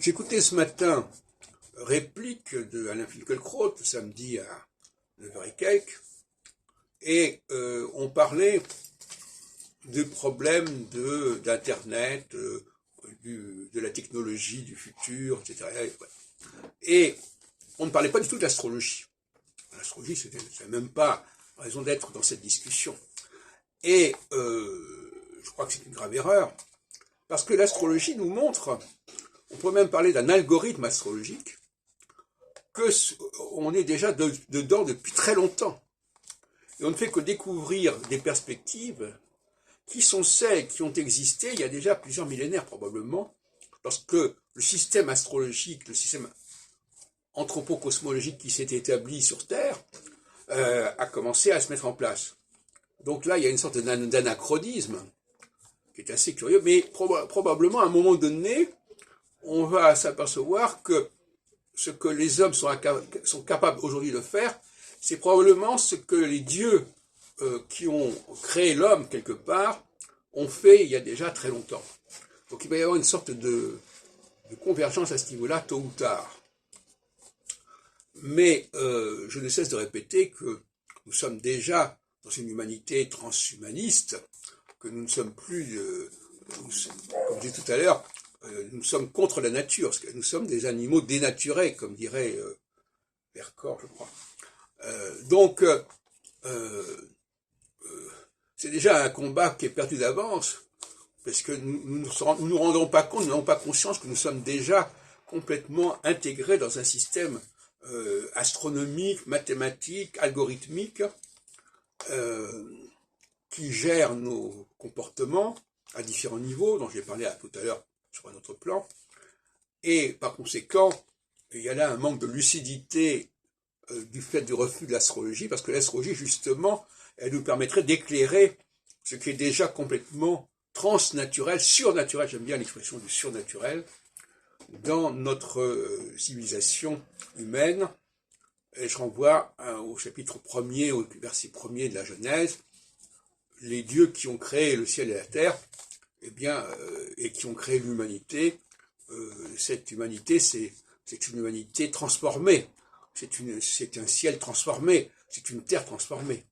J'écoutais ce matin réplique de Alain Finkielkraut, samedi à 9h et quelques, et on parlait des problèmes d'Internet, de la technologie du futur, etc. Et on ne parlait pas du tout d'astrologie. L'astrologie, c'est même pas raison d'être dans cette discussion. Et je crois que c'est une grave erreur, parce que l'astrologie nous montre, on pourrait même parler d'un algorithme astrologique, qu'on est déjà dedans depuis très longtemps. Et on ne fait que découvrir des perspectives qui sont celles qui ont existé il y a déjà plusieurs millénaires probablement, lorsque le système astrologique, le système anthropo-cosmologique qui s'est établi sur Terre, a commencé à se mettre en place. Donc là, il y a une sorte d'anachronisme qui est assez curieux, mais probablement à un moment donné, on va s'apercevoir que ce que les hommes sont capables aujourd'hui de faire, c'est probablement ce que les dieux qui ont créé l'homme quelque part ont fait il y a déjà très longtemps. Donc il va y avoir une sorte de convergence à ce niveau-là, tôt ou tard. Mais je ne cesse de répéter que nous sommes déjà dans une humanité transhumaniste, que nous ne sommes plus, comme je disais tout à l'heure, nous sommes contre la nature, parce que nous sommes des animaux dénaturés, comme dirait Vercors, je crois. Donc, c'est déjà un combat qui est perdu d'avance, parce que nous nous rendons pas compte, nous n'avons pas conscience que nous sommes déjà complètement intégrés dans un système astronomique, mathématique, algorithmique, qui gère nos comportements à différents niveaux, dont j'ai parlé tout à l'heure sur un autre plan, et par conséquent, il y a là un manque de lucidité du fait du refus de l'astrologie, parce que l'astrologie, justement, elle nous permettrait d'éclairer ce qui est déjà complètement transnaturel, surnaturel, j'aime bien l'expression du surnaturel, dans notre civilisation humaine. Et je renvoie au chapitre 1er, au verset 1er de la Genèse, les dieux qui ont créé le ciel et la terre, eh bien, et qui ont créé l'humanité, cette humanité, c'est une humanité transformée, c'est un ciel transformé, c'est une terre transformée.